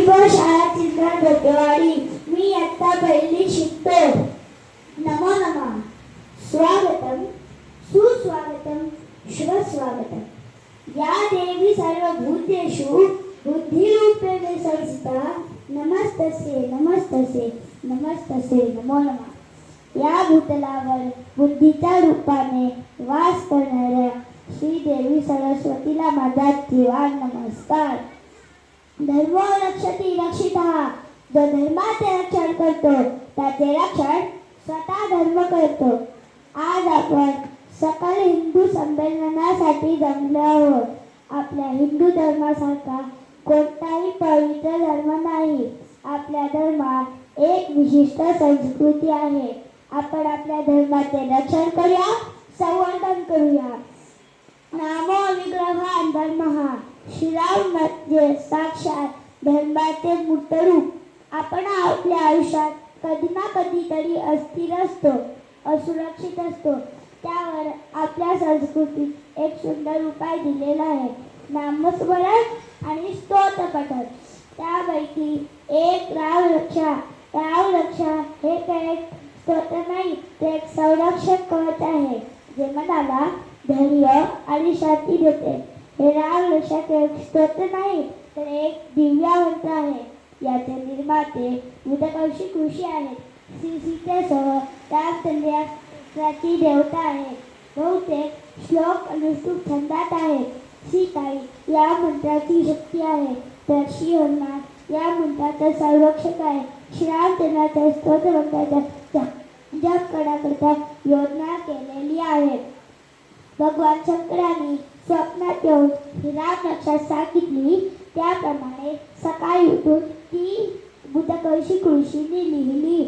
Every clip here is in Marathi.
व शाळा चिल्ड्रन गोटेवाडी. मी इयत्ता पहिली शिकतो. नमो नमः. स्वागतम, सुस्वागतम, शुभ स्वागतम. या देवी सर्वभूतेषु बुद्धिरूपेण संस्थिता. नमस्तस्यै नमस्तस्यै नमस्तस्यै नमो नमः. या भूतलावर बुद्धीच्या रूपाने वास करणाऱ्या श्री देवी सरस्वतीला माझा दिवाण नमस्कार. धर्मो रक्षति रक्षितः. जो धर्माचे रक्षण करतो त्याचे रक्षण स्वतः धर्म करतो. आज आपण सकल हिंदू संमेलनासाठी जमलो आहोत. आपल्या हिंदू धर्मासारखा कोणताही पवित्र धर्म नाही. आपल्या धर्मात एक विशिष्ट संस्कृती आहे. आपण आपल्या धर्माचे रक्षण करूया, संवर्धन करूया. नामो विग्रहान धर्मः. श्रीराम म्हणजे साक्षात धर्माचे मूर्त रूप. आपण आपल्या आयुष्यात कधी ना कधीतरी अस्थिर असतो, असुरक्षित असतो. त्यावर आपल्या संस्कृतीत एक सुंदर उपाय दिलेला आहे, नामस्मरण आणि स्तोत्र पठण. त्यापैकी एक रामरक्षा. रामरक्षा हे काही स्तोत्र नाही, ते एक संरक्षक कवच आहे जे मनाला धैर्य आणि शांती देते. हे रामरक्षा एक स्तोत्र नाही तर एक दिव्य मंत्र आहे. याचे निर्माते बुधकौशिक ऋषी आहेत. सीतेसह रामचंद्राची देवता आहे. बहुतेक श्लोक अनुष्टुप छंदात आहेत. सीताई या मंत्राची शक्ती आहे, तर श्री हनुमान या मंत्राचा संरक्षक आहे. श्रीरामचंद्राच्या स्तोत्र मंत्राचा जप करण्याकरता योजना केलेली आहे. भगवान शंकरांनी स्वप्नात येऊन ही रामरक्षा सांगितली. त्याप्रमाणे सकाळी उठून ती बुधकौशिक ऋषींनी लिहिली.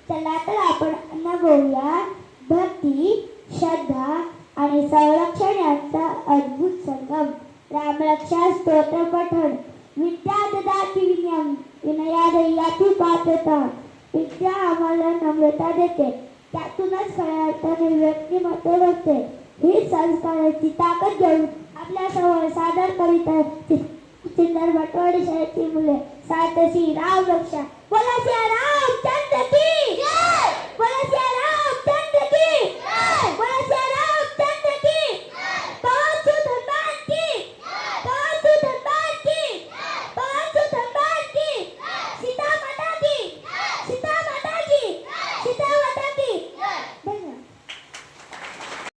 चला तर आपण अनुभवूया भक्ती, श्रद्धा आणि संरक्षण यांचा अद्भुत संगम. रामरक्षा स्तोत्र पठण. विद्या ददाति विनयम विनया दह्याति पात्रता. विद्या आम्हाला नम्रता देते, त्यातूनच खऱ्या अर्थाने व्यक्तिमत्व घडते. ही संस्काराची ताकद घेऊन आपल्या समोर सादर करीत आहेत चिल्लर बटवाडी शाळेची मुले. सातशी रामरक्षा. बोला श्री रामचंद्र की जय. बोला श्री